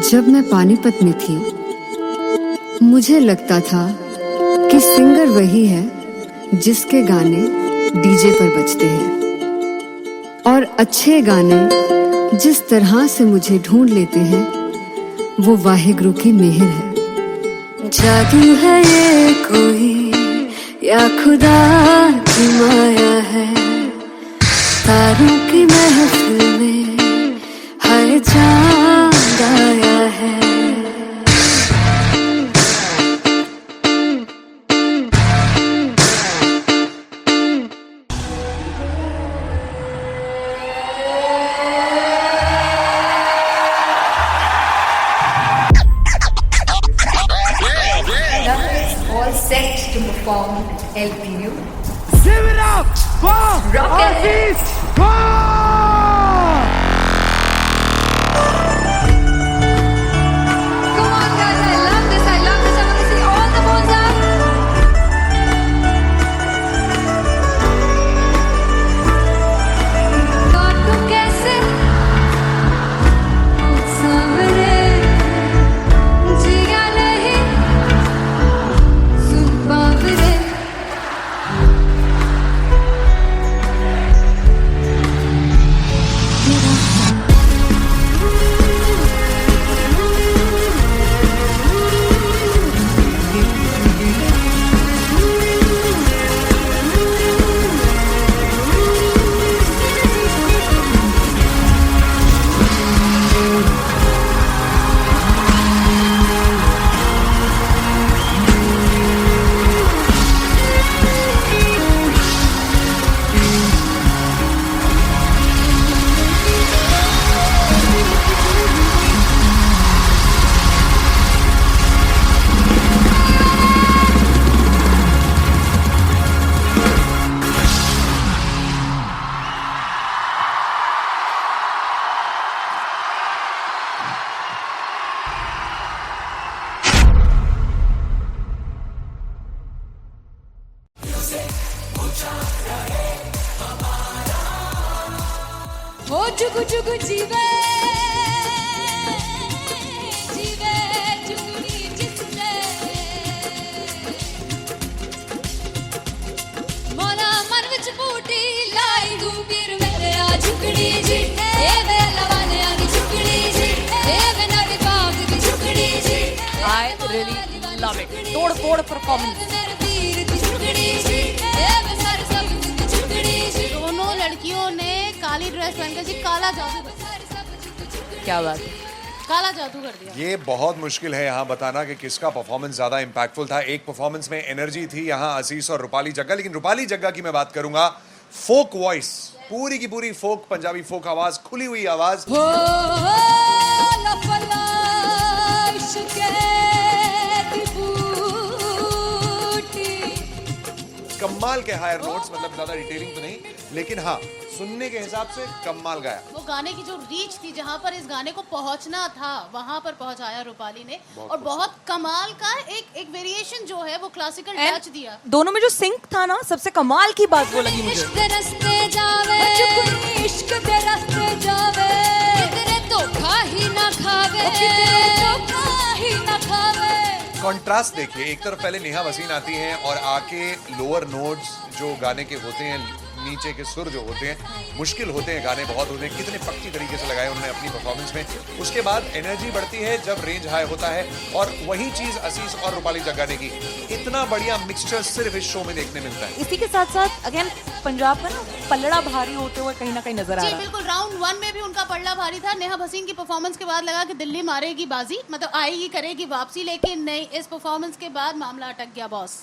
जब मैं पानीपत में थी, मुझे लगता था कि सिंगर वही है जिसके गाने डीजे पर बजते हैं, और अच्छे गाने जिस तरह से मुझे ढूंढ लेते हैं वो वाहिगुरु की मेहर है। जादू है ये कोई या खुदा की माया है, तारों की महफिल में हर चांद आया है। All set to perform LPU. Give it up for Artist Come on guys, I love this, I love this. I want to see all the balls up. काटूं कैसे सामने जिया नहीं सुन बावरे। हो जुगु जुगु जीवे जीवे जुगनी जिसने मोला मन विच बूटी लाई गुबीर मेरे आ झुकड़ी जी ए वे लवाने आ दी झुकड़ी जी ए वे नवी बाग दी झुकड़ी जी। I really love it. तोड़ फोड़ परफॉर्मेंस। मेरे वीर दी झुकड़ी जी ए वे सर सब दी झुकड़ी जी। दोनों लड़कियों ने काली ड्रेस पहनकर जी काला जादू कर दिया। क्या बात है, काला जादू कर दिया। ये बहुत मुश्किल है यहाँ बताना कि किसका परफॉर्मेंस ज्यादा इंपैक्टफुल था। एक परफॉर्मेंस में एनर्जी थी यहाँ असीस और रूपाली जग्गा, लेकिन रूपाली जग्गा की मैं बात करूंगा फोक वॉइस, पूरी की पूरी फोक, पंजाबी फोक आवाज, खुली हुई आवाज। कमाल के हायर नोट्स, मतलब ज्यादा डिटेलिंग तो नहीं, लेकिन हाँ सुनने के हिसाब से कमाल गाया। वो गाने की जो रीच थी, जहाँ पर इस गाने को पहुंचना था वहां पर पहुंचाया रूपाली ने, और बहुत कमाल का एक वेरिएशन जो है वो क्लासिकल टच दिया। दोनों में जो सिंक था ना, सबसे कमाल की बात वो लगी मुझे। इश्क दे रास्ते जावे, इश्क दे रास्ते जावे, कितने धोखा ही ना खावे, कितने धोखा ही ना खावे। कॉन्ट्रास्ट देखिए, एक तरफ पहले नेहा वसीन आती हैं और आके लोअर नोट्स जो गाने के होते हैं, नीचे के सुर जो होते हैं, मुश्किल होते हैं, गाने बहुत होते हैं, कितने पक्की तरीके से लगाए उन्होंने अपनी परफॉर्मेंस में। उसके बाद एनर्जी बढ़ती है जब रेंज हाई होता है, और वही चीज असीस और रूपाली जग्गा ने की। इतना बढ़िया मिक्सचर सिर्फ इस शो में देखने मिलता है। इसी के साथ साथ अगेन पंजाब का ना पलड़ा भारी होते हुए कहीं ना कहीं नजर आ जी रहा है। बिल्कुल, राउंड 1 में भी उनका पलड़ा भारी था। नेहा भसीन की परफॉर्मेंस के बाद लगा कि दिल्ली मारेगी बाजी, मतलब आएगी, करेगी वापसी, लेकिन नहीं, इस परफॉर्मेंस के बाद मामला अटक गया boss.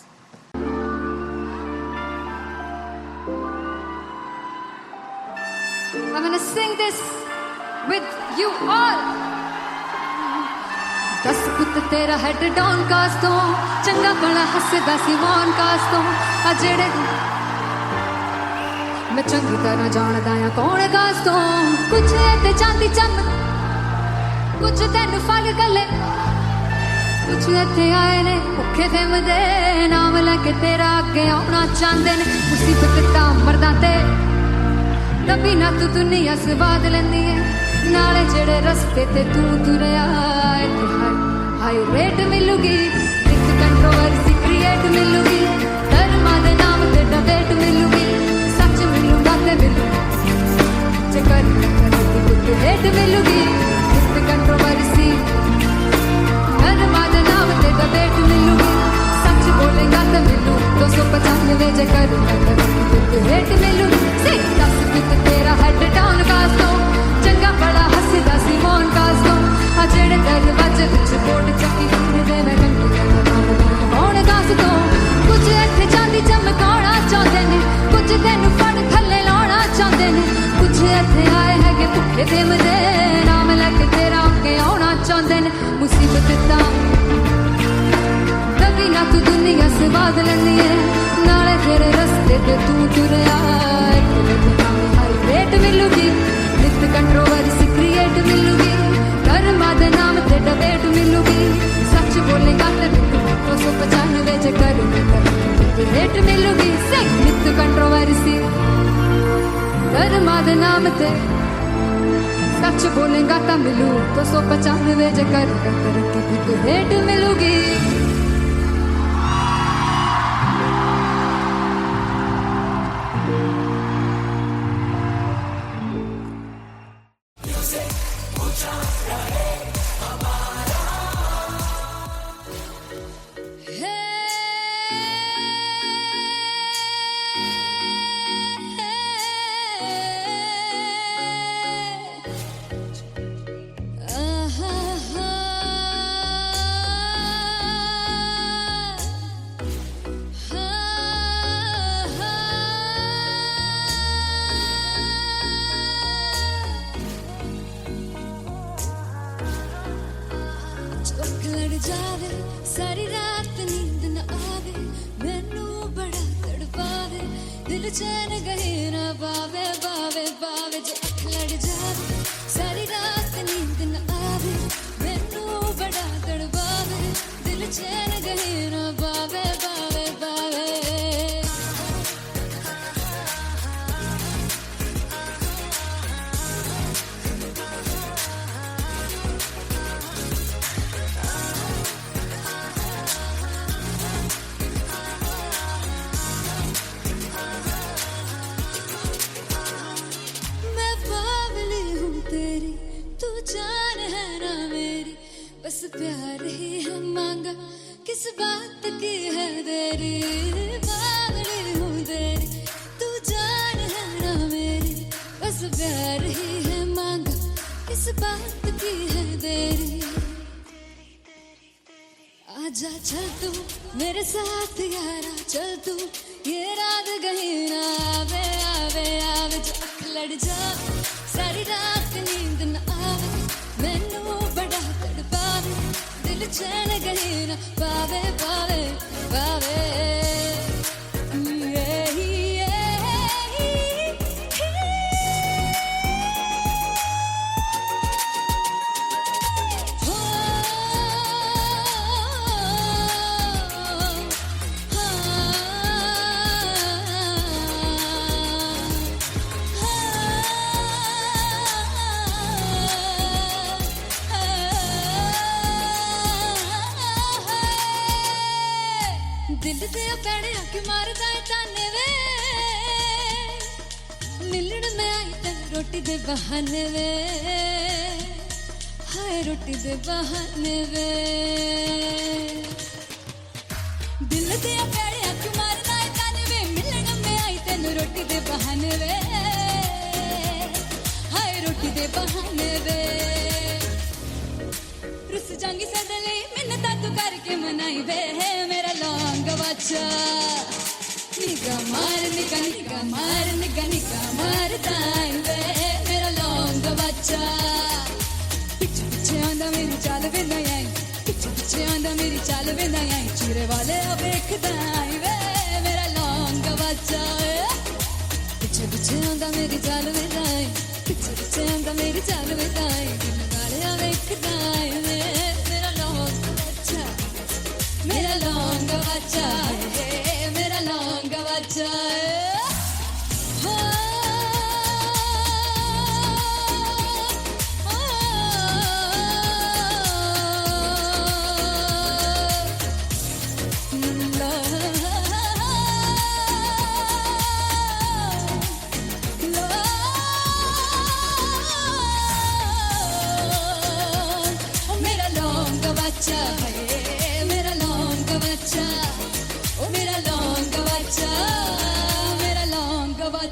I'm gonna sing this with you all. दस पुत तेरा हेड डाउन कास तो चंगा भला हसदा सी मान कास तो आ जेड़े मैं चंगी तरह जानदा आ कौन कास तो कुछ ते चांदी चम कुछ तेन फल गले कुछ इत्थे आए ने भुखे फिमदे नाम लैके तेरा अगे आउणा चाहंदे ने मुसीबत दा मरदा ते नबी ना तू दुनिया स्वाद लैंदी है नाले जेड़े रस्ते ते तू तुरया इत्थे हाई रेट मिलूगी विद कंट्रोवर्सी क्रिएट मिलूगी धर्मा दे नाम ते डिबेट मिलूगी सच मिलूगा ते मिलू चकर कुछ रेट मिलूगी विद कंट्रोवर्सी धर्मा दे नाम ते डिबेट मिलूगी सच बोलेगा तो मिलू 295 चकर रेट मिलूगी से 10 फिट तेरा हेड डाउन कास्टो चंगा बड़ा हसदा सी मोन कास्टो आ जेड़े दरवाजे विच बोर्ड चक्की फिरदे मैं कंटी होण कास्टो कुछ इत्थे चांदी चमकाउणा चाहंदे ने कुछ तैनू फड़ थल्ले लाउणा चाहंदे ने कुछ इत्थे आए हैगे भुखे देमदे नाम लैके तेरा अगे आउणा चाहंदे ने मुसीबत दा कभी ना तू दुनिया से बात लैंदी है नाले तेरे रस्ते ते तू तुरया हाई रेट मिलूगी विद कंट्रोवर्सी क्रिएट मिलूगी धर्मा दे नाम ते डिबेट मिलूगी सच बोलेगा ते मिलू 295 चकर रेट मिलूगी से विद कंट्रोवर्सी धर्मा दे नाम ते सच बोलेगा तो मिलू 295 चकर रेट मिलूगी जावे सारी रात नींद न आवे मैनू बड़ा तड़पावे दिल चैन गहे न पावे पावे पावे जो अख लड़ जावे सारी रात नींद न आवे मैनू बड़ा तड़पावे दिल चैन गहे न पावे पावे पावे बस प्यार ही है मांगा किस बात की है देरी बावली हूँ तेरी तू जान है ना मेरी बस प्यार ही है मांगा किस बात की है देरी आजा चल तू मेरे साथ यारा चल तू ये रात कहीं ना आवे आवे आवे जो अख लड़ जावे सारी रात नींद न आवे मैनू बड़ा तड़पावे दिल चैन कहीं ना पावे पावे पावे दिल ते पैड़े आके मारदा है ताने वे मिलन में आई तेन रोटी दे बहाने वे हाय रोटी दे बहाने वे दिल ते पैड़े आके मारदा है ताने वे मिलन में आई तेन रोटी दे बहाने वे हाय रोटी दे बहाने वे रुस जांगी सदले मिन्नता तू करके मनाई वे मेरा लौंग बच्चा निगा मार ताई वे मेरा लौंग बच्चा पिछ पिछे आंदा मेरी चाल वे ना आई पिछ पिछे आंदा मेरी चाल वे ना आई चूरे वाले देखदा आई वे मेरा लौंग बच्चा पिछे पिछे आंदा मेरी चाल वे ना आई पिछे पिछे आंदा मेरी चाल वे ना आई दिल वाले देखदा आई वे मेरा लौंग बच्चा मेरा लौंग बच्चा मेरा लौंग बच्चा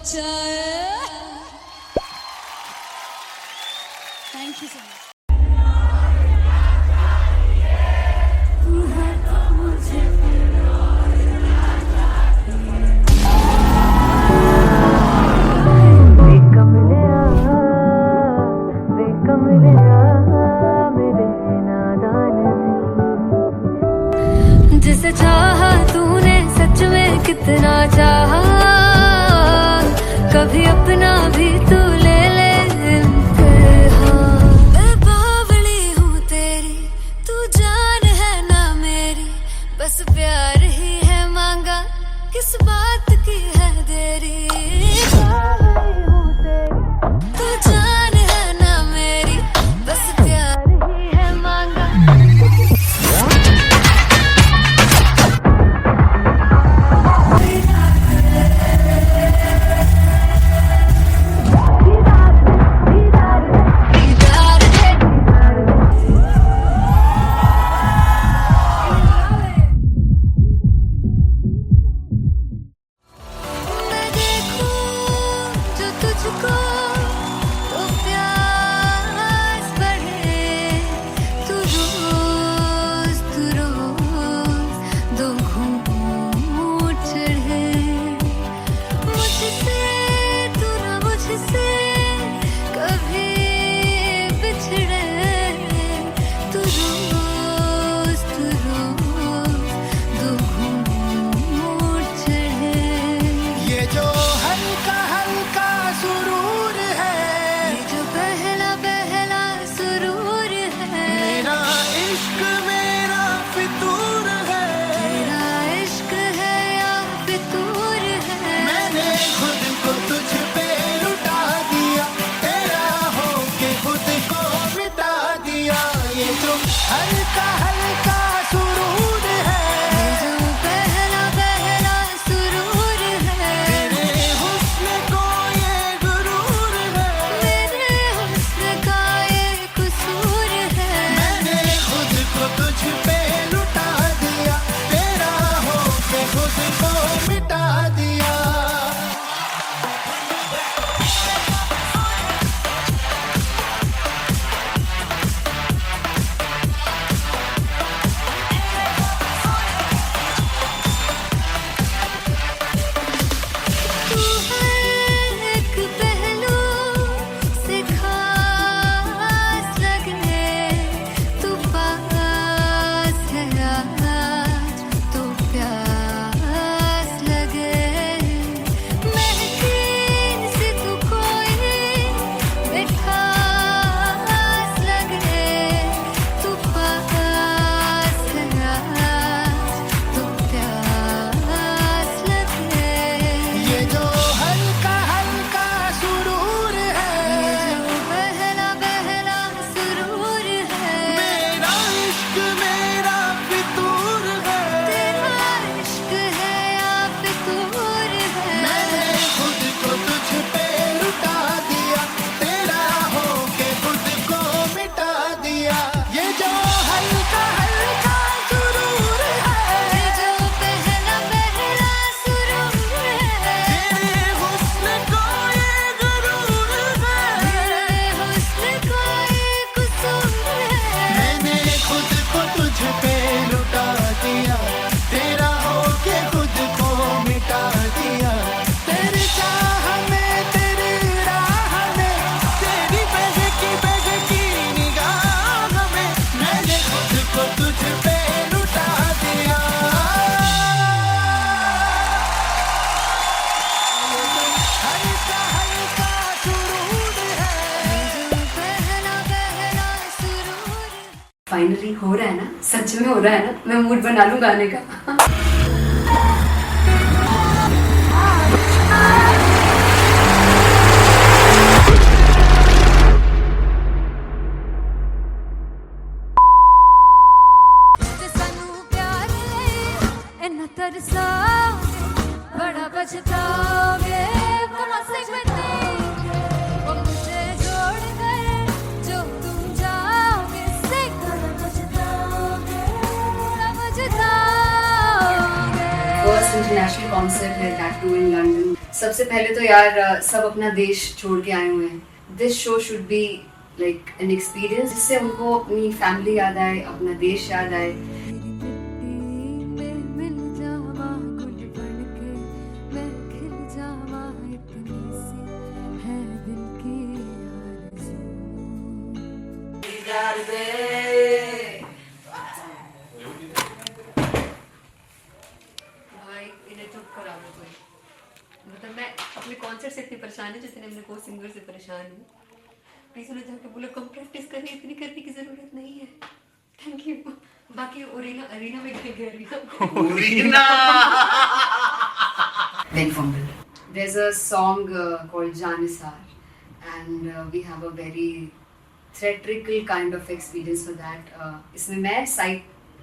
बचाए। Thank you so much. जिसे चाहा तूने सच में कितना चाहा, कभी अपना भी तू ले ले इम्तिहान। मैं बावली हूँ तेरी, तू जान है ना मेरी, बस प्यार ही है मांगा, किस बात की है देरी। बावली हूँ तेरी, तू जान है ना मेरी, बस प्यार ही है मांगा। मैं देखूं जो तुझको तो प्यास बढ़े, तू रोज दो घूंट चढ़े। मुझसे तू ना मुझसे कभी बिछड़े, तू रोज दो घूंट चढ़े। ये जो हल्का हल्का सुरूर है, ये जो पहला पहला सुरूर है, मेरा इश्क मेरा फितूर है। तेरा इश्क है या फितूर है। मैंने खुद को तुझ पे लुटा दिया, तेरा होके खुद को मिटा दिया। ये जो हल्का हल्का सुरूर है, ये जो पहला पहला सुरूर है, तेरे हुस्न को ये गुरूर है। मेरे हुस्न का ये कसूर है। मैंने खुद को तुझ पे लुटा दिया, तेरा होके खुद को मिटा दिया। तू हर एक पहलू से खास लगे, तू पास है आज तो प्यास लगे। महकी सी तू कोई मिठास लगे, तू पास है आज तो प्यास लगे। ये जो हल्का हल्का सुरूर है, पहला पहला सुरूर है, मेरा इश्क मेरा फितूर है। तेरा इश्क है या फितूर है। मैंने खुद को तुझ पे लुटा दिया, तेरा होके खुद को मिटा दिया। ये जो हल्का हल्का सुरूर है, ये जो पहला पहला सुरूर है, तेरे हुस्न को ये गुरूर है। तेरे हुस्न का ये कसूर है। मैंने खुद को तुझ पे लुटा दिया, तेरा होके खुद को मिटा दिया। तेरी चाह में तेरी राह में, तेरी बहकी निगाह में, मैंने खुद को तुझ पे लुटा दिया। हल्का हल्का सुरूर है, जो पहला पहला सुरूर है। फाइनली हो रहा है ना, सच में हो रहा है ना। मैं मूड बना लूं गाने का। ते सानू प्यार लिए इन्ना तरसाओगे, बड़ा पछताओगे। कहाँ से बनेंगे वो मुझे छोड़ कर जो तुम जाओगे, से कहाँ पछताओगे, बड़ा पछताओगे। First international concert at that too in London. सबसे पहले तो यार सब अपना देश छोड़ के आए हुए हैं. This show should be like an experience जिससे उनको अपनी फैमिली याद आए, अपना देश याद आए. भाई इन्हें चुप करा दो कोई. मतलब मैं अपने कॉन्सर्ट से इतनी परेशान हूँ जितने अपने को सिंगर से परेशान हूँ. प्लीज उन्हें जाके बोलो कम प्रैक्टिस करनी, इतनी करने की जरूरत नहीं है. Thank you. बाकी अरीना में गए arena Then fumble. There's a song called Janisar, and we have a very theatrical kind of experience for that. इसमें मैं साइड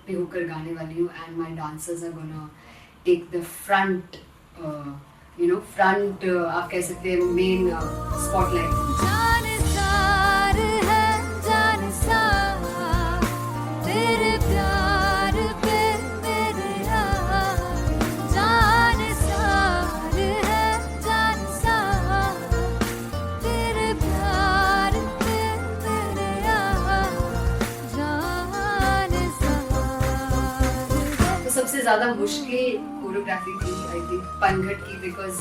पे होकर गाने वाली हूँ, and my dancers are gonna take the front, front आप कह सकते हैं main spotlight. जानसार है जानसार तेरे प्यार पे मेरे यार. जानसार है जानसार तेरे प्यार पे मेरे यार. जानसार. तो सबसे ज़्यादा मुश्किल कोरियोग्राफी थी आई थिंक पनघट की, because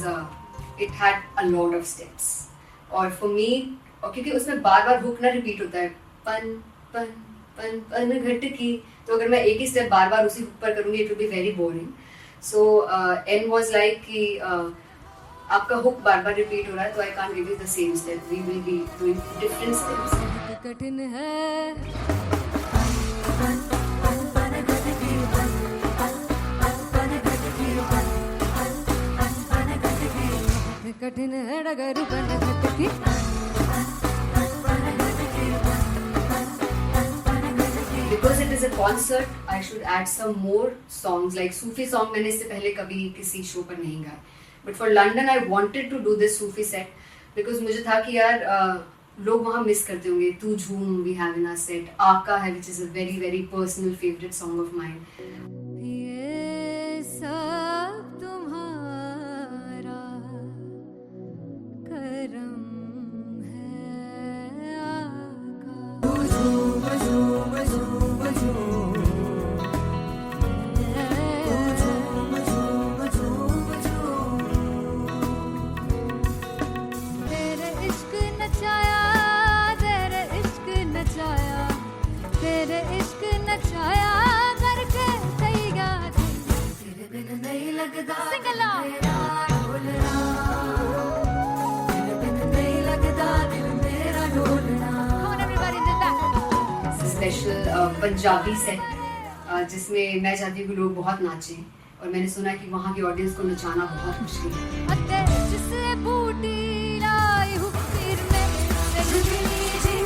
it had a lot of steps. और फॉर मी, और क्योंकि उसमें बार बार हुक ना रिपीट होता है, पन पन पन पनघट की, तो अगर मैं एक ही स्टेप बार बार उसी हुक पर करूँगी it will be very boring. So and was like कि आपका हुक बार बार रिपीट हो रहा है, तो I can't give you the same step, we will be doing different steps. कठिन है कठिन है डगर बनघट की. Because it is a concert, I should add some more songs. Like Sufi song मैंने इससे पहले कभी किसी शो पर नहीं गाया. But for London, I wanted to do this Sufi set because मुझे था कि यार लोग वहाँ मिस करते होंगे. तू झूम we have in our set. आका है which is a very very personal favorite song of mine. ये सब तुम्हारा करम है आका. तेरे इश्क नचाया तेरे इश्क नचाया तेरे इश्क नचाया करके तैयार. तेरे बिन नहीं लगता सिंगला ढोलना. तेरे बिन नहीं लगता दिल मेरा ढोलना. Come on everybody did that. Special Punjabi set जिसमें मैं चाहती हूँ कि लोग बहुत नाचें, और मैंने सुना है कि वहाँ की ऑडियंस को नचाना बहुत मुश्किल है. अते जिससे बूटी लाई हूँ पीर में ते झुकनी जी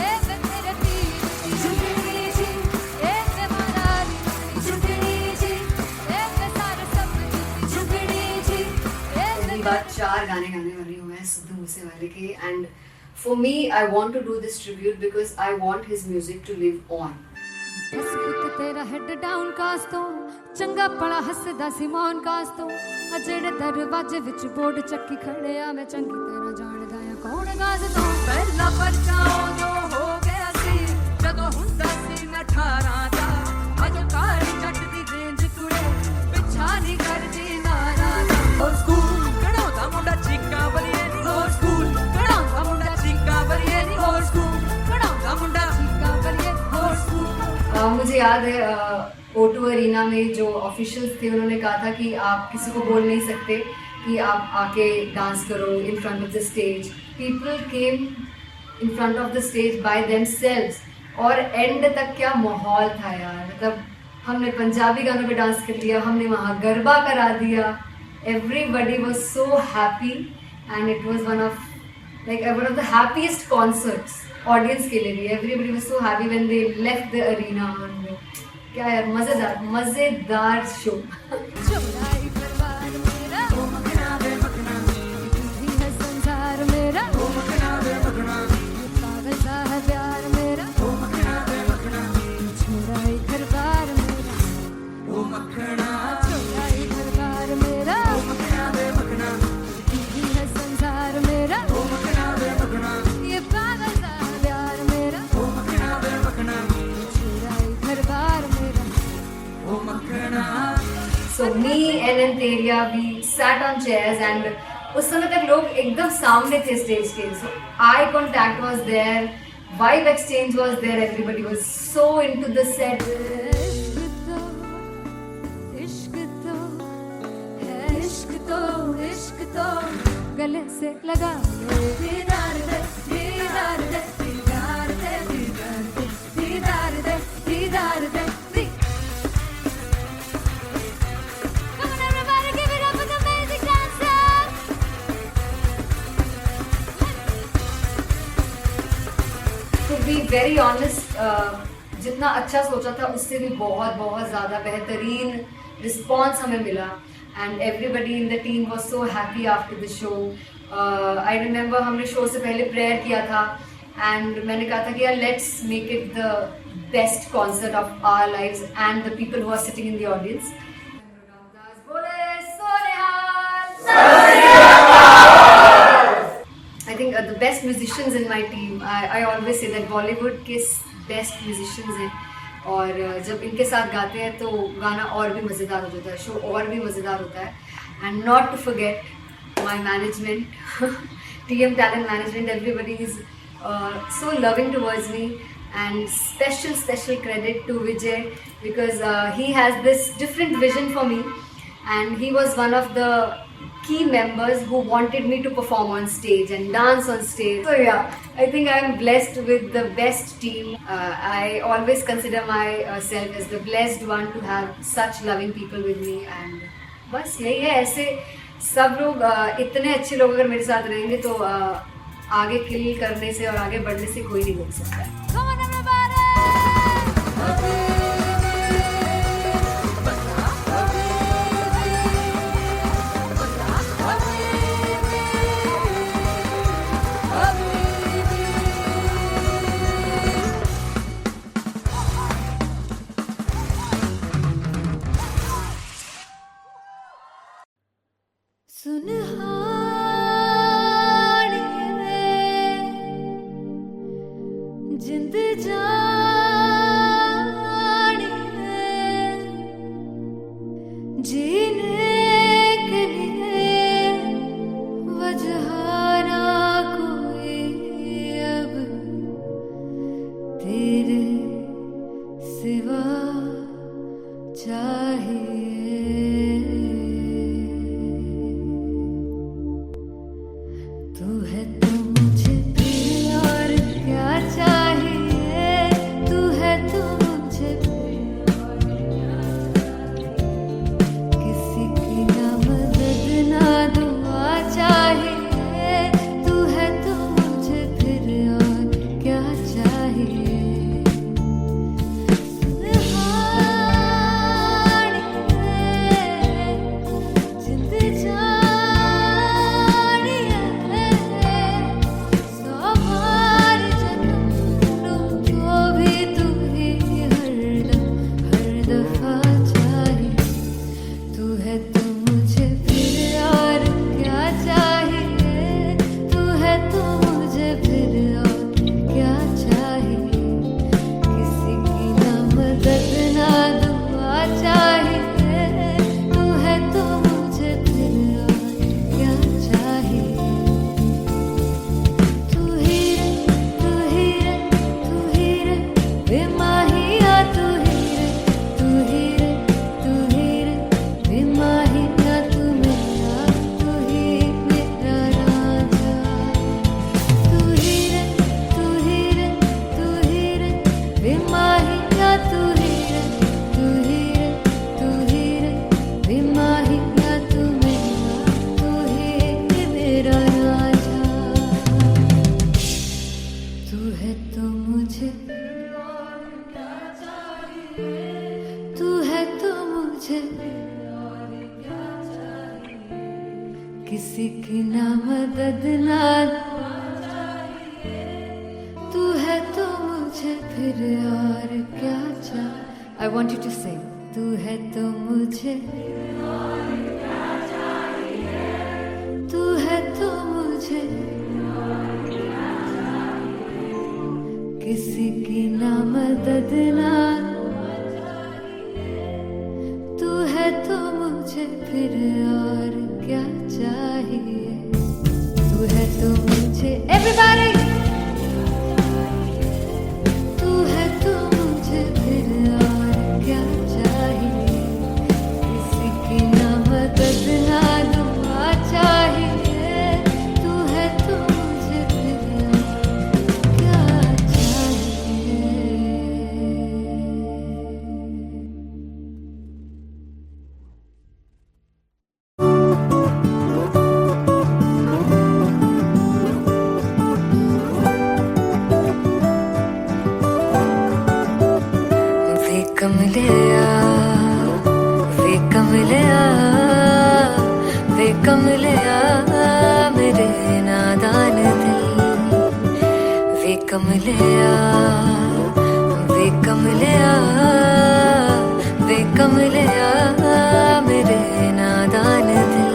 ए वे तेरे पीर की झुकनी जी ए वे मारारी झुकनी जी ए वे सारे सब की झुकनी जी ए पहली बार 4 गाने गाने वाली हूँ मैं सिद्धू मूसेवाले के. And for me I want to do this tribute because I want his music to live on. बस पुत तेरा हेड डाउन कास तो चंगा पड़ा हसदा सी मौन कास तो आ जेड़े दरवाजे विच बोर्ड चक्की खड़े आ मैं चंगी तरह जानदा आ कौन गाज तो पहला परचाओ जो हो गया सी जदों हुंदा सी मैं 18 दा अज काली जट दी रेंज कुड़े पिछा नहीं करदी नाराज. ओ स्कूल कढ़ाउंदा मुंडा चीका बलिए नी ओ स्कूल कढ़ाउंदा मुंडा चीका बलिए नी ओ स्कूल कढ़ाउंदा मुंडा चीका बलिए ओ स्कूल. मुझे याद है O2 अरीना में जो ऑफिशियल्स थे उन्होंने कहा था कि आप किसी को बोल नहीं सकते कि आप आके डांस करो in front of the stage. People came in front of the stage by themselves, और एंड तक क्या माहौल था यार. मतलब हमने पंजाबी गानों पे डांस कर लिया, हमने वहाँ गरबा करा दिया. Everybody was so happy and it was one of the happiest concerts audience के लिए भी. Everybody was so happy when they left the arena. क्या यार मजेदार शो. चौराई परिवार मेरा ओ मखना वे मखना भी है संसार मेरा ओ मखना वे मखना पागल सा है प्यार मेरा ओ मखना वे मखना चौराई परिवार मेरा ओ मखना चौराई परिवार मेरा ओ मखना वे मखना and Teria, we sat on chairs and उस समय तक लोग एकदम सामने थे स्टेज के, so eye contact was there, vibe exchange was there, everybody was so into the set. इश्क तो है, इश्क तो गले से लगा ले। दीदार दे, दीदार दे, दीदार दे, दीदार दे, दीदार दे, दीदार दे, दी। Come on everybody, give it up for the amazing dancers. To be very honest, जितना अच्छा सोचा था उससे भी बहुत बहुत ज़्यादा बेहतरीन रिस्पॉन्स हमें मिला and everybody in the team was so happy after the show. I remember हमने शो से पहले प्रेयर किया था एंड मैंने कहा था कि यार let's make it the best concert of our lives and the people who are sitting in the audience. I think the best musicians in my team, I always say that Bollywood के best musicians हैं और जब इनके साथ गाते हैं तो गाना और भी मज़ेदार हो जाता है, शो और भी मज़ेदार होता है. And not to forget my management, TM Talent Management, everybody is so loving towards me and special credit to Vijay because he has this different vision for me and he was one of the key members who wanted me to perform on stage and dance on stage. So yeah, I think I'm blessed with the best team. I always consider myself as the blessed one to have such loving people with me and बस यही है. ऐसे सब लोग इतने अच्छे लोग अगर मेरे साथ रहेंगे तो आगे किल करने से और आगे बढ़ने से कोई नहीं रोक सकता. Come on everybody. जिंद जानी है जीने के लिए वजह ना कोई अब तेरे सिवा चाहिए. तू है तो मुझे फिर और क्या चाहिए, तू है तो मुझे फिर और क्या चाहिए. किसी की ना मदद ना दुआ चाहिए, तू है तो मुझे फिर और क्या चाहिए. सुनहानी है जिंद जानी है सौ बार जन्म लूं तो भी तू ही हरदम हर दफा चाहिए. तू है तो मुझे फिर और क्या चाहिए, तू है तो मुझे फिर और क्या चाहिए. किसी की ना मदद ना दुआ चाहिए, तू है तो मुझे फिर और क्या चाहिए. तू ही रे, तू ही रे, तू ही रे बेमाहिया, तू ही रे, तू ही रे, तू ही रे बेमाहिया, तू मेरा, तू ही मेरा राजा. तू ही रे, तू ही रे, तू ही रे बेमाहिया, तू ही रे, तू ही रे, तू ही रे बेमाहिया, तू मेरा, तू ही मेरा राजा. तू है तो मुझे और क्या चाहिए, तू है तो मुझे और क्या चाहिए. किसी की ना मदद ना दुआ चाहिए, तू है तो मुझे फिर और क्या चाहिए. I want you to sing. तू है तो मुझे और क्या चाहिए, तू है तो मुझे किसी की ना मदद ना तू है तो मुझे फिर तू मुझे एवरीबॉडी तू है तू मुझे फिर और क्या चाहिए किसी की ना मदद ना दुआ चाहिए तू है तू मुझे फिर और क्या चाहिए वे कमलिया वे कमलिया वे कमलिया मेरे नादान दिल वे कमलिया वे कमलिया वे कमलिया मेरे नादान दिल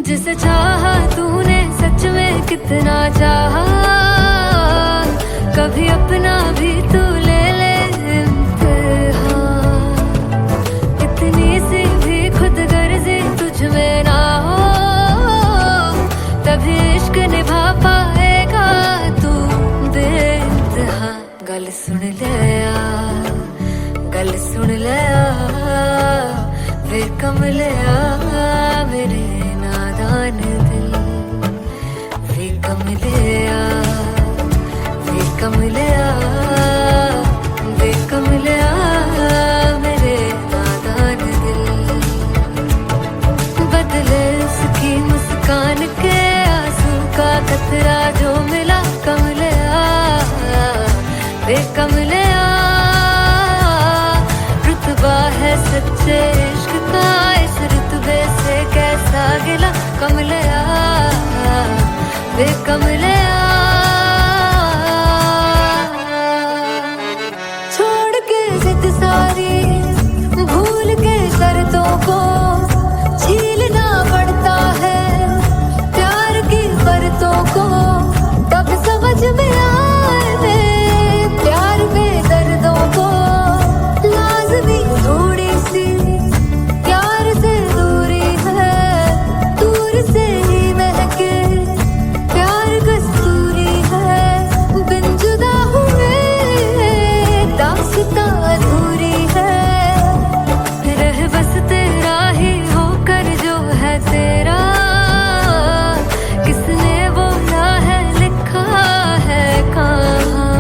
जिसे चाहा तूने सच में कितना चाहा कभी अपना भी तू ले ले इम्तिहान इतनी सी भी खुद गर्जी तुझ में ना हो तभी इश्क निभा पाएगा तू बेइंतहा गल सुन ले वे कमलिया मेरे नादान दिल वे कमलिया वे कमलिया वे कमलिया मेरे नादान दिल बदले उसकी मुस्कान के आंसू का कतरा जो मिला कमलिया वे कमलिया रुतबा है सच्चे इश्क का इस रुतबे से कैसा गिला कमलिया वे कमलिया छोड़ के जिद सारी भूल के शर्तों को झीलना पड़ता है प्यार की बरतों को तब समझ में आए प्यार में दर्दों को लाजमी थोड़ी सी प्यार से दूरी है दूर से ही महके प्यार कस्तूरी है बिन जुदा हुए दास्तां अधूरी है रह बस तेरा ही होकर जो है तेरा किसने बोला है लिखा है कहाँ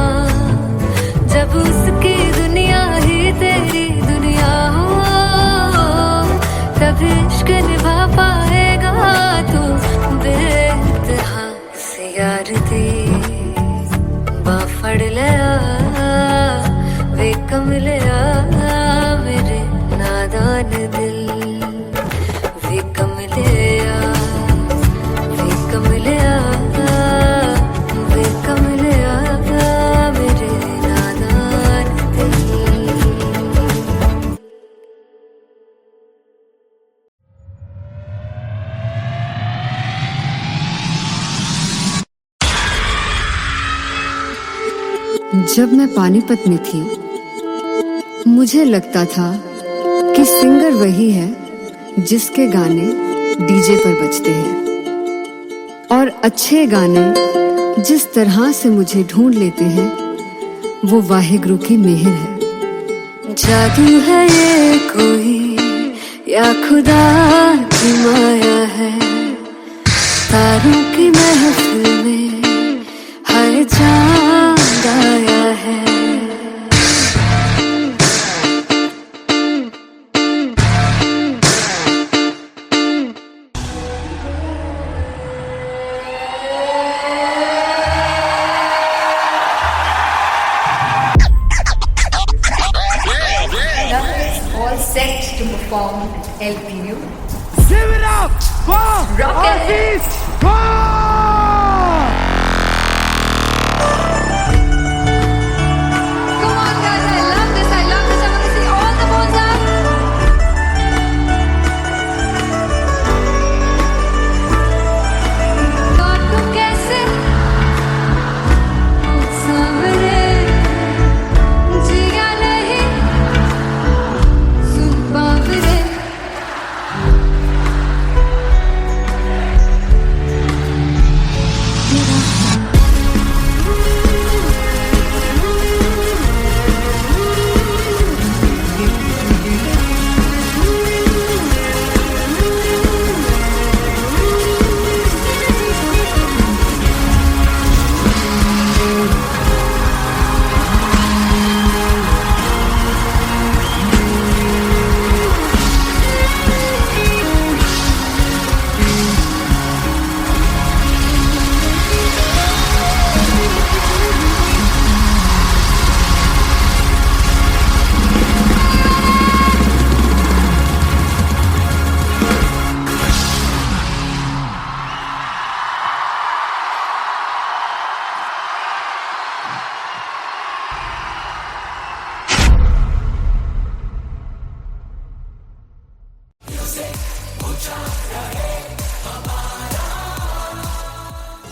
जब उसकी दुनिया ही तेरी दुनिया हो तब इश्क निभा पाएगा तू बेइंतहा से यार दी बाफड़ लिया वे कमलिया मेरे नादान दिल वे कमलिया वे कमलिया वे कमलिया मेरे नादान दिल जब मैं पानीपत में थी मुझे लगता था कि सिंगर वही है जिसके गाने डीजे पर बजते हैं और अच्छे गाने जिस तरह से मुझे ढूंढ लेते हैं वो वाहिगुरु की मेहर है जादू है ये कोई या खुदा की माया है तारों की महफिल में हर चांद आया है all set to perform LPU. Give it up for Aziz Khan! Come on guys, I love this, I want to see all the balls up. God को कैसे सावरे जिया नहीं सुन बावरे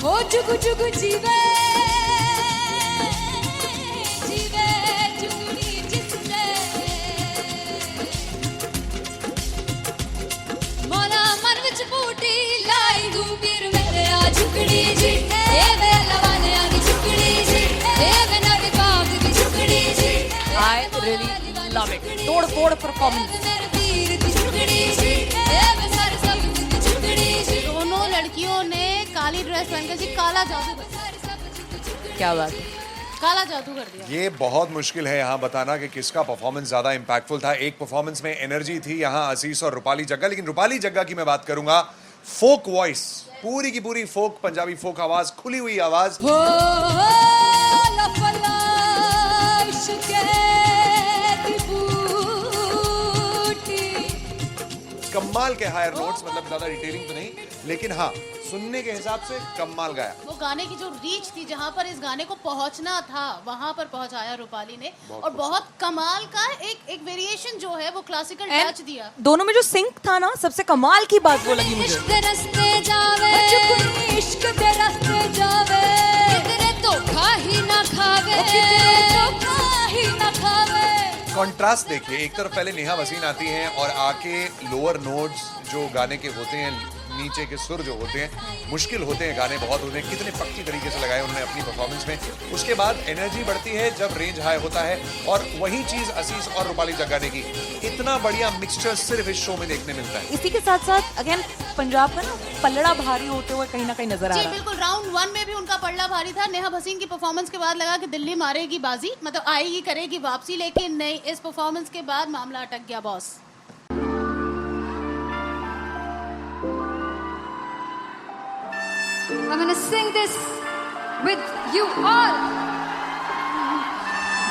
हो जुग जुग जीवे जीवे जुगनी जिसने मौला मन विच बूटी लाई हूँ वीर मेरे आ झुकड़ी जी ए वे लवाने आ झुकड़ी जी ए वे नवी बाग की झुकड़ी जी I really love it. तोड़ फोड़ परफॉर्मेंस। मेरे वीर की झुकड़ी जी ए वे सारे सब की झुकड़ी जी दोनों लड़कियों ने काली ड्रेस पहनकर जी काला जादू कर दिया। क्या बात है। काला जादू कर दिया। ये बहुत मुश्किल है यहाँ बताना कि किसका परफॉर्मेंस ज्यादा इंपैक्टफुल था। एक परफॉर्मेंस में एनर्जी थी यहाँ असीस और रूपाली जग्गा, लेकिन रूपाली जग्गा की मैं बात करूंगा फोक वॉइस, पूरी की पूरी फोक, पंजाबी फोक आवाज, खुली हुई आवाज। हो लफला इश्क़ की बूटी कमाल के हायर नोट्स, मतलब ज्यादा डिटेलिंग तो नहीं, लेकिन हाँ सुनने के हिसाब से कमाल गाया। वो गाने की जो रीच थी, जहाँ पर इस गाने को पहुंचना था वहां पर पहुंचाया रूपाली ने। और बहुत कमाल का एक वेरिएशन जो है वो क्लासिकल टच दिया। दोनों में जो सिंक था ना, सबसे कमाल की बात वो लगी मुझे। इश्क़ दे रस्ते जावे इश्क़ दे रस्ते जावे किधरे धोखा ही ना खावे किधरे धोखा ही ना खावे। कॉन्ट्रास्ट देखिए, एक तरफ पहले नेहा वसीन आती हैं और आके लोअर नोट्स जो गाने के होते हैं, नीचे के सुर जो होते हैं, मुश्किल होते हैं, गाने बहुत होते हैं, कितने पक्की तरीके से लगाए उन्होंने अपनी परफॉर्मेंस में। उसके बाद एनर्जी बढ़ती है जब रेंज हाई होता है, और वही चीज असीस और रूपाली जग्गा ने की। इतना बढ़िया मिक्सचर सिर्फ इस शो में देखने मिलता है। इसी के साथ साथ अगेन पंजाब का ना पलड़ा भारी होते हुए कहीं ना कहीं नजर आ जी रहा है। बिल्कुल, राउंड 1 में भी उनका पलड़ा भारी था। नेहा भसीन की परफॉर्मेंस के बाद लगा कि दिल्ली मारेगी बाजी, मतलब आएगी करेगी वापसी, लेकिन नहीं, इस परफॉर्मेंस के बाद मामला अटक गया boss. I'm gonna sing this with you all.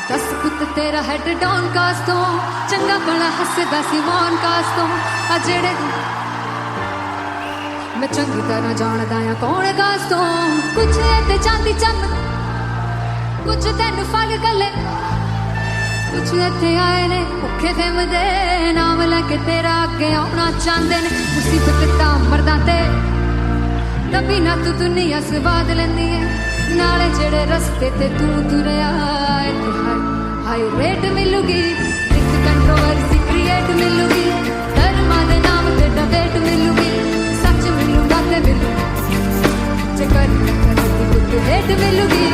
दस पुत तेरा हेड डाउन कास्ट तो चंगा बड़ा हसदा सिमोन कास्ट तो आ जेड़े मैं चंगी तरह जानदा आ कौन कास्ट तो कुछ ते चांदी चम कुछ तेन फल गले कुछ इत्थे आए ने भुखे फिमदे नाम लेके तेरा अगे आउणा चाहंदे ने मुसीबत तां मरदा ते तभी ना तू दुनिया स्वाद लेंदी है नाले जेड़े रस्ते ते तू तुरया हाई रेट मिलूगी एक कंट्रोवर्सी क्रिएट मिलूगी धर्मा दे नाम ते डिबेट मिलूगी सच मिलूगा ते मिलू चकर कुछ रेट मिलूगी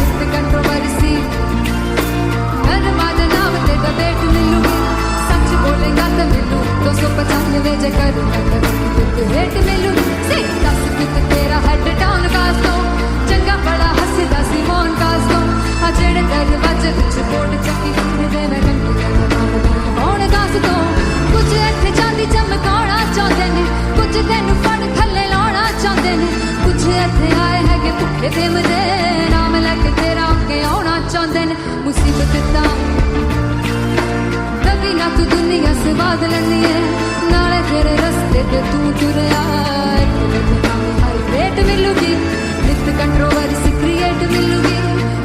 एक कंट्रोवर्सी धर्मा दे नाम ते डिबेट मिलूगी सच बोलेगा ते मिलू 295 जकर कुछ रेट मिलूगी से 10 तेरा हेड डाउन कास्ट तो चंगा बड़ा हसदा सिमोन कास्ट तो आ जेड़े दरवाजे विच बोर्ड चक्की दे मैं कौन कास्ट तो कुछ इत्थे चांदी चमकाउणा चाहंदे ने कुछ तैनू फड़ थल्ले लाउणा चाहंदे ने कुछ इत्थे आए हैगे भुखे फिमदे नाम लेके तेरा अगे आउणा चाहंदे ने मुसीबत तां तभी ना तू दुनिया स्वाद लैंदी है नाले तेरे रस्ते ते तू तुरया रेट मिलूगी नित कंट्रोवर्सी क्रिएट मिलूगी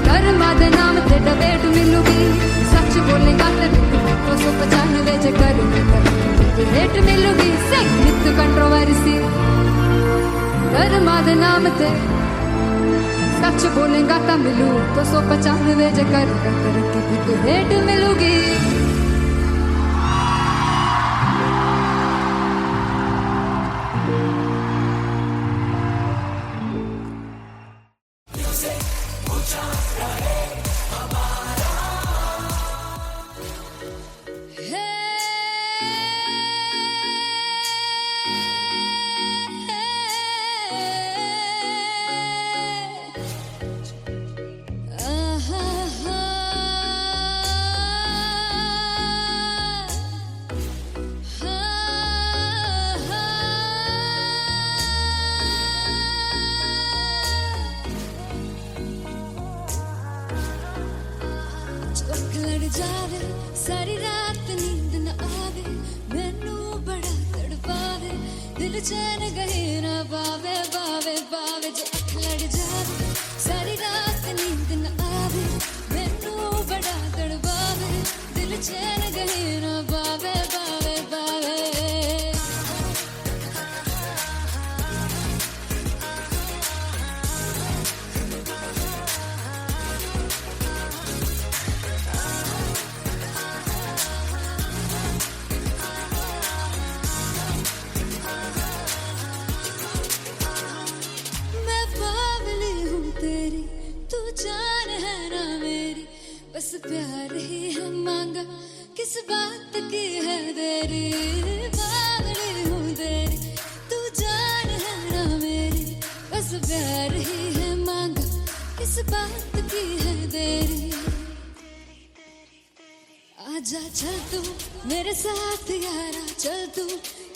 कर्मा दे नाम ते डिबेट मिलूगी सच बोलेगा ते मिलू 295 जकर रेट मिलूगी से नित कंट्रोवर्सी कर्मा दे नाम ते सच बोलेगा ता मिलू 295 जकर रेट मिलूगी। जावे सारी रात नींद न आवे मैनू बड़ा तड़पावे दिल चैन गहे ना पावे पावे पावे जो अख लड़ जावे सारी रात नींद न आवे मैनू बड़ा तड़पावे दिल चैन गहे ना पावे पावे पावे बस प्यार ही है मांगा, किस बात की है देरी, बावली हूँ तेरी, तू जान है ना मेरी, बस प्यार ही है मांगा, किस बात की है देरी। आजा चल तू मेरे साथ यारा, चल तू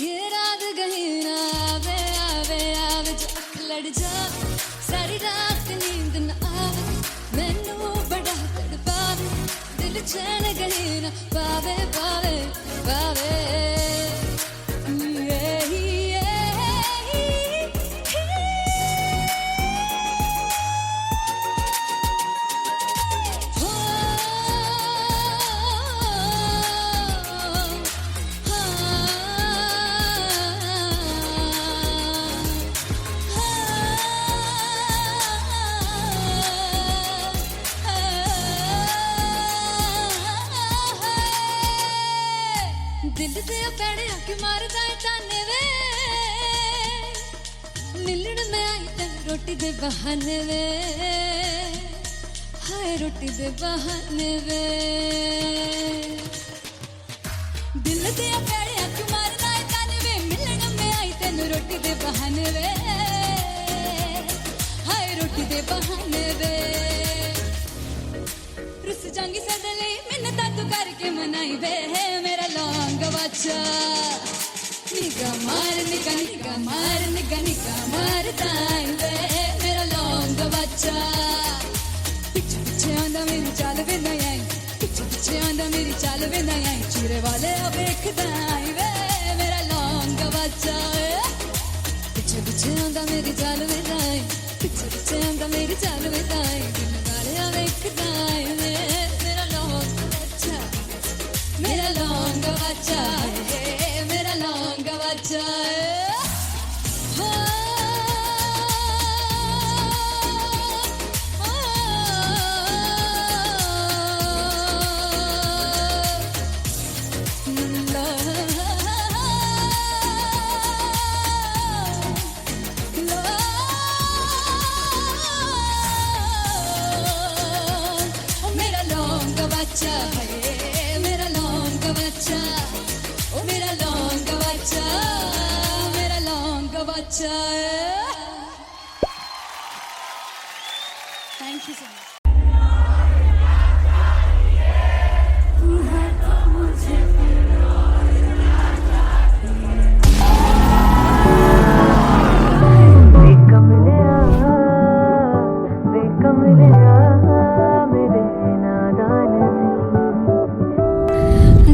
ये रात कहीं ना आवे, आवे आवे जो अख लड़ जा, सारी रात नींद न आवे, मैनू बड़ा तड़पावे, दिल चैन कहीं ना पावे, पावे पावे। दिल दे पैड़े आके मारदा है ताने वे, मिलन में आई तेन रोटी दे बहाने वे, हाय रोटी दे बहाने वे। दिल दे पैड़े आके मारदा है ताने वे, मिलन में आई तेन रोटी दे बहाने वे, हाय रोटी दे बहाने वे। रुस जांगी सदले मिन्नता तू करके मनाई वे, मेरा लौंग बच्चा निगा मार निगा निगा मार निगा निगा मारता वे, मेरा लौंग बच्चा। पीछे पीछे आंदा मेरी चाल वे ना आई, पीछे पीछे आंदा मेरी चाल वे ना आई, चीरे वाले वेखदा वे, मेरा लौंग बच्चा। पीछे पीछे आंदा मेरी चाल वे ना आई, पीछे पीछे आंदा मेरी चाल वे ना आई, दिन वाले वेखदा वे, मेरा लौंग बच्चा, मेरा लौंग बच्चा है, मेरा लौंग बच्चा है। मेरा लौंग बच्चा है, मेरा लौंग बच्चा, ओ मेरा लौंग बच्चा, मेरा लौंग बच्चा। Thank you so much.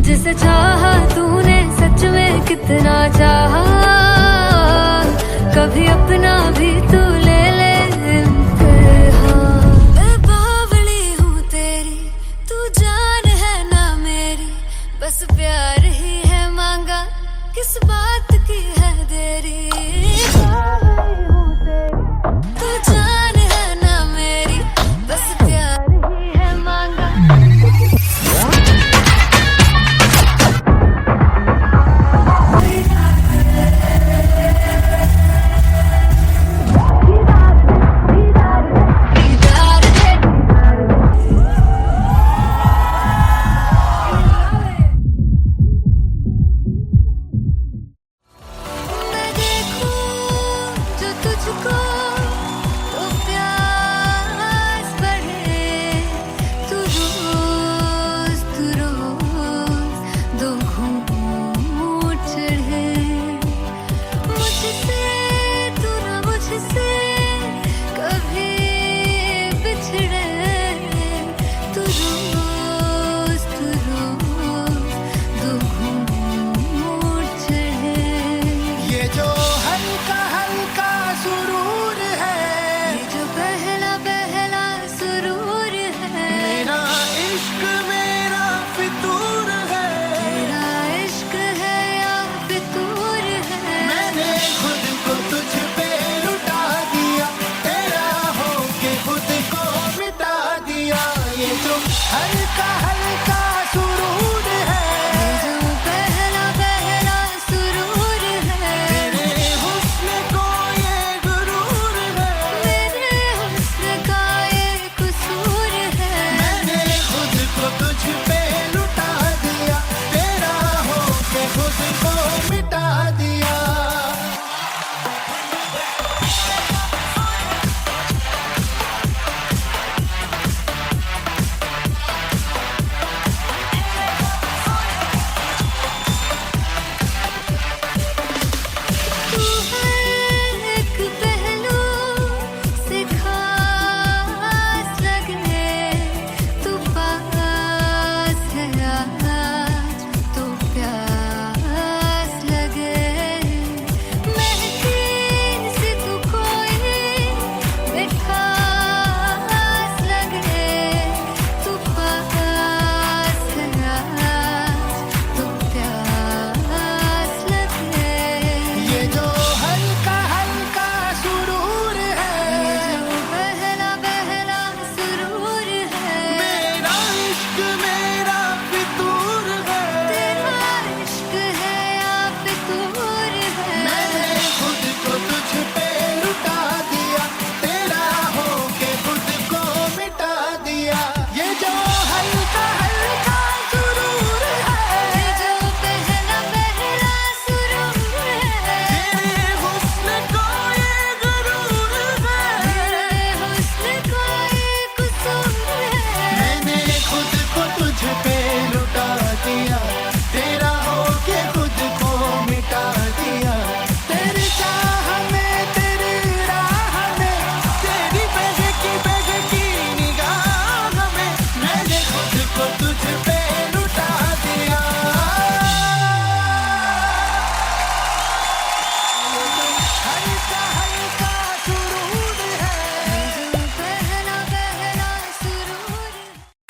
जिसे चाहा तूने सच में कितना चाहा, कभी अपना भी तू ले ले इम्तिहान। मैं बावली हूँ तेरी, तू जान है ना मेरी, बस प्यार ही है मांगा, किस बात की है देरी। बावली हूँ तेरी, तू जान है ना मेरी, बस प्यार ही है मांगा।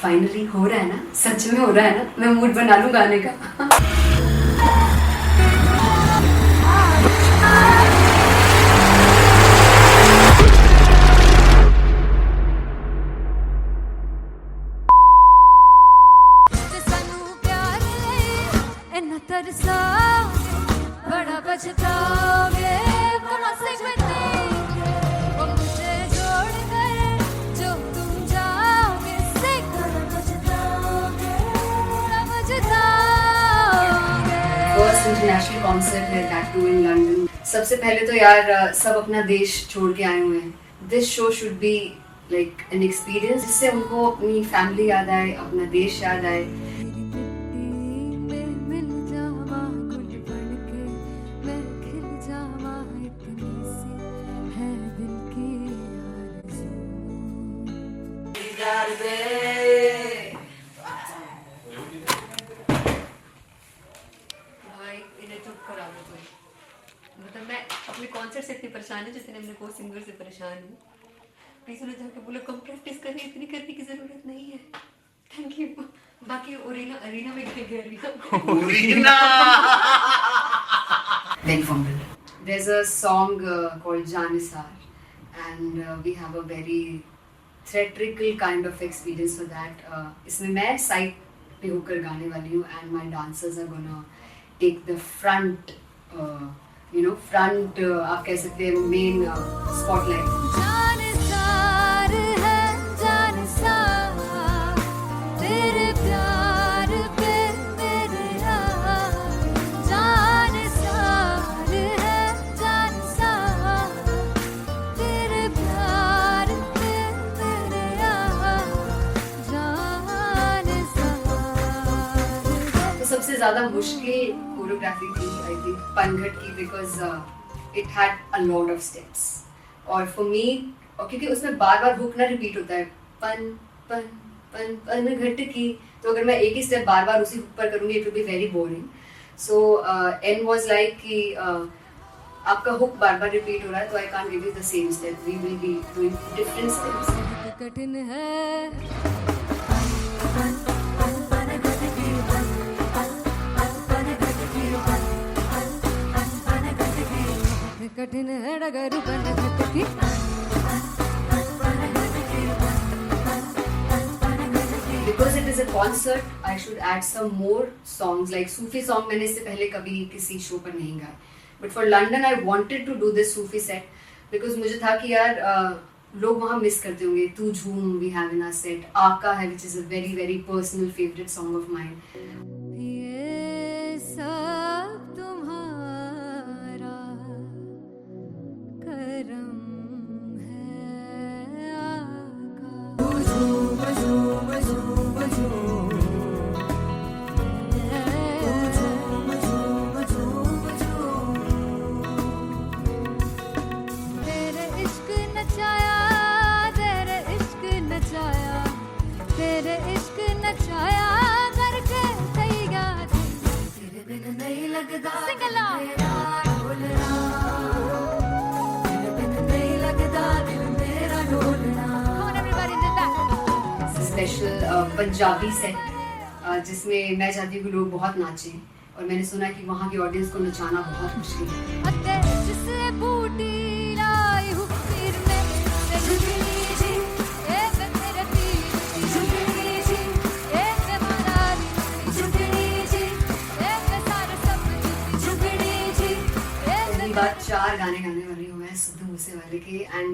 फाइनली हो रहा है ना, सच में हो रहा है ना, मैं मूड बना लूं गाने का। बड़ा पछताओगे बड़ा सिखते वो मुझे छोड़ कर जो तुम जाओगे बड़ा पछताओगे बड़ा पछताओगे। फर्स्ट इंटरनेशनल कॉन्सर्ट है, दैट टू इन लंदन। सबसे पहले तो यार सब अपना देश छोड़ के आए हुए हैं। This show should be like an experience जिससे उनको अपनी फैमिली याद आए, अपना देश याद आए। भाई इन्हें चुप करा दो तुम। मतलब मैं अपने कॉन्सर्ट से इतनी परेशान हूँ जितने अपने को सिंगर से परेशान हूँ। प्लीज उन्हें जाके बोलो कम प्रैक्टिस करनी, इतनी करने की जरूरत नहीं है। Thank you. बाकी अरीना में गए arena Very fumble. There's a song called Janisar and we have a very theatrical kind of experience for that. इसमें मैं साइड पे होकर गाने वाली हूँ and my dancers are gonna take the front, front आप कह सकते हैं main spotlight. जानिसार है जानिसार तेरे प्यार पे मेरे यार जानिसार है जानिसार तेरे प्यार पे मेरे यार जानिसार। तो सबसे ज़्यादा मुश्किल कोरियोग्राफी थी आई थिंक पनघट की, because it had a lot of steps और फॉर मी, और क्योंकि उसमें बार बार हुक ना रिपीट होता है, पन पन पन पन घट की, तो अगर मैं एक ही स्टेप बार बार उसी हुक पर करूंगी it will be very boring. So and was like कि आपका हुक बार बार रिपीट हो रहा है तो I can't give you the same step, we will be doing different steps. कठिन है कठिन है डगर बन की Because it is a concert, I should add some more songs like Sufi song. मैंने इससे पहले कभी किसी शो पर नहीं गाए, but for London I wanted to do this Sufi set because मुझे था कि यार लोग वहाँ मिस करते होंगे। तू झूम we have in our set, आका है which is a very very personal favorite song of mine. ये सब तुम्हारा करम है आका। तेरे इश्क नचाया तेरे इश्क नचाया तेरे इश्क नचाया करके तैयार तेरे बिन नहीं लगदा सिंगला ढोलना तेरे बिन नहीं लगदा दिल मेरा ढोलना। Come on everybody in the back. Special Punjabi set जिसमें मैं चाहती हूँ कि लोग बहुत नाचें और मैंने सुना कि वहाँ की ऑडियंस को नचाना बहुत मुश्किल है। अते जिसे बूटी लाई हूँ पीर में ते झुगनी जी ए मेरे पीर झुगनी जी ए माराली झुगनी जी ए सारे सब झुगनी जी पहली बार 4 गाने गाने वाली हूँ मैं सिद्धू मूसेवाले के, and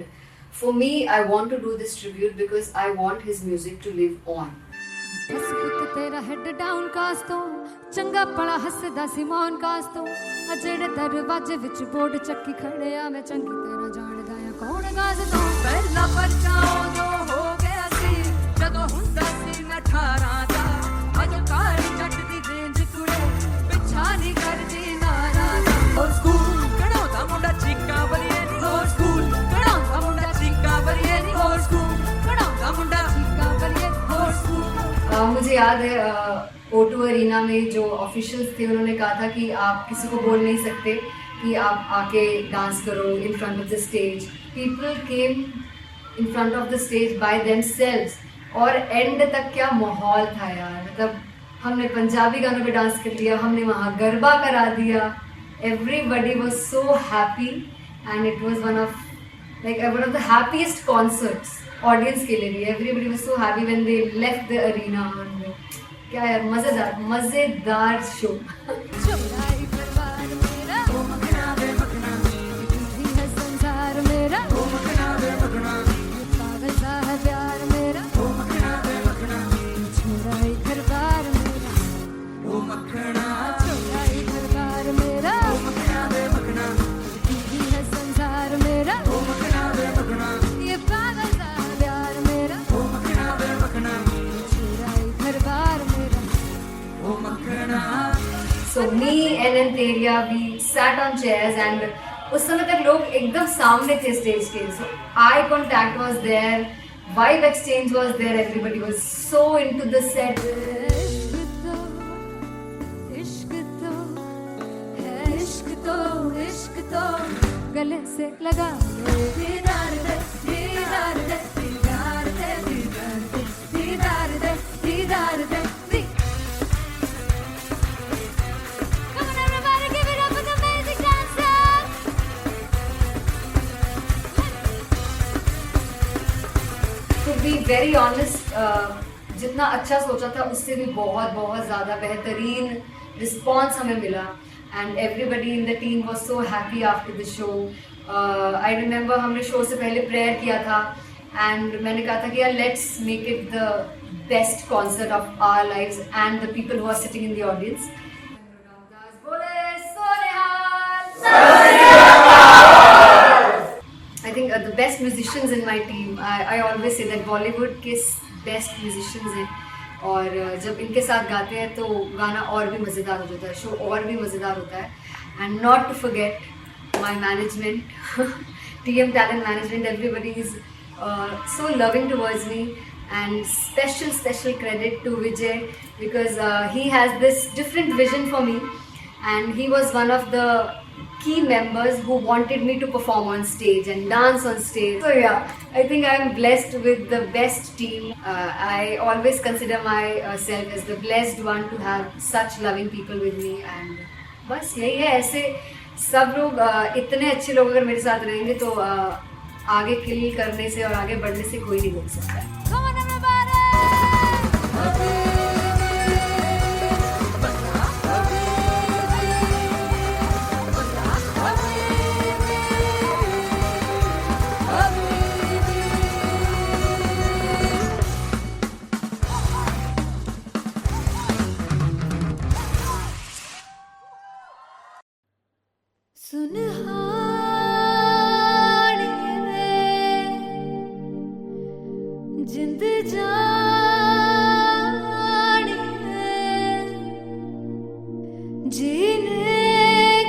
for me I want to do this tribute because I want his music to live on. बस पुत तेरा हेड डाउन कास तो चंगा पड़ा हसदा सिमोन कास तो अजेड़े दरवाजे विच बोर्ड चक्की खड़े आ मैं चंगी तरह जानदा आ कौन गाज तो पहला परचाओ जो हो गया सी जदों हुंदा सी मैं 18 दा अजो कारी जट दी रेंज कुड़े पिछा नहीं करदी नारा और स्कूल कढ़ाउंदा मुंडा चीका बलिए नी और स्कूल कढ़ाउंदा मुंडा चीका बलिए नी और स्कूल कढ़ाउंदा मुंडा चीका बलिए और स्कूल। मुझे याद है O2 अरीना में जो ऑफिशियल्स थे उन्होंने कहा था कि आप किसी को बोल नहीं सकते कि आप आके डांस करो in front of the stage. People came in front of the stage by themselves और एंड तक क्या माहौल था यार, मतलब हमने पंजाबी गानों पे डांस कर लिया, हमने वहाँ गरबा करा दिया, everybody was so happy and it was one of the happiest concerts audience के लिए भी. Everybody was so happy when they left the arena. क्या यार, मजेदार शो. चुराई परवार मेरा ओ मखना वे मखना तू है संसार मेरा ओ मखना वे मखना पागल सा है प्यार मेरा ओ मखना वे मखना चुराई परवार मेरा ओ मखना चुराई परवार मेरा ओ मखना वे मखना तू है संसार मेरा ओ मखना वे मखना ये पागल सा है प्यार मेरा ओ मखना वे मखना चुराई परवार मेरा ओ मखना. So me and Anteria, we sat on chairs and उस समय तक लोग एकदम सामने थे स्टेज के. So eye contact was there, vibe exchange was there, everybody was so into the set. इश्क तो है इश्क तो इश्क तो गले से लगा ले दीदार दे दीदार दे दीदार दे दीदार दे दीदार दे दीदार दे. Come on everybody, give it up for the amazing dancers. To be very honest, जितना अच्छा सोचा था उससे भी बहुत बहुत ज़्यादा बेहतरीन रिस्पॉन्स हमें मिला. And everybody in the team was so happy after the show. I remember हमने शो से पहले प्रेयर किया था एंड मैंने कहा था कि यार let's make it the best concert of our lives and the people who are sitting in the audience. I think the best musicians in my team, I always say that Bollywood के best musicians हैं और जब इनके साथ गाते हैं तो गाना और भी मज़ेदार हो जाता है, शो और भी मज़ेदार होता है. And not to forget my management, TM Talent Management, everybody is so loving towards me, and special credit to Vijay because he has this different vision for me and he was one of the key members who wanted me to perform on stage and dance on stage. So yeah, I think I am blessed with the best team. I always consider myself as the blessed one to have such loving people with me and बस यही है. ऐसे सब लोग इतने अच्छे लोग अगर मेरे साथ रहेंगे तो आगे किल करने से और आगे बढ़ने से कोई नहीं रोक सकता है. Come on everybody. जिंद जानी है जीने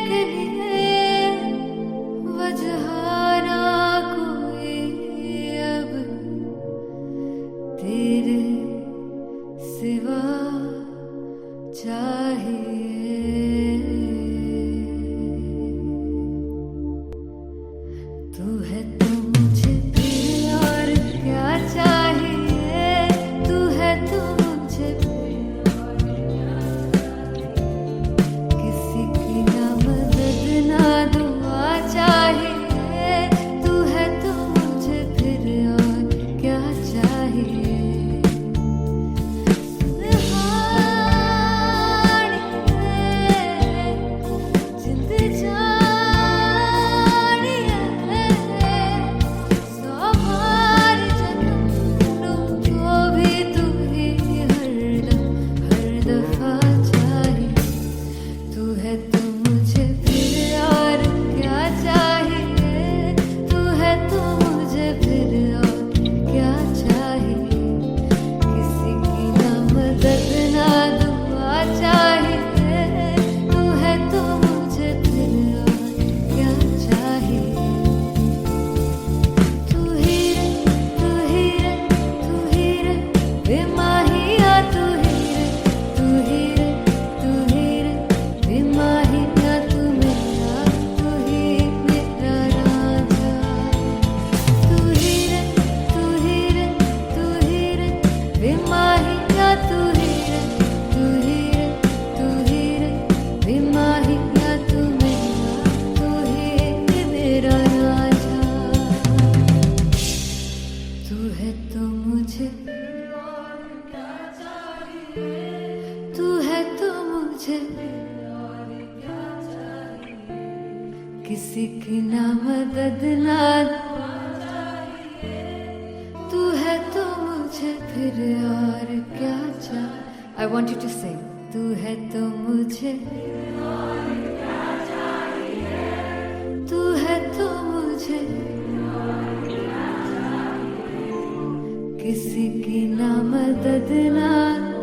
के लिए वजह ना कोई अब तेरे सिवा चाहिए. तू है तो मुझे फिर और क्या चाहिए, तू है तो मुझे फिर और क्या चाहिए. किसी की ना मदद ना दुआ चाहिए, तू है तो मुझे फिर और क्या चाहिए. सुनहानी है जिंद जानी है तू है तो मुझे फिर और क्या चाहिए. I want you to sing. तू है तो मुझे तू है तो मुझे किसी की ना मदद ना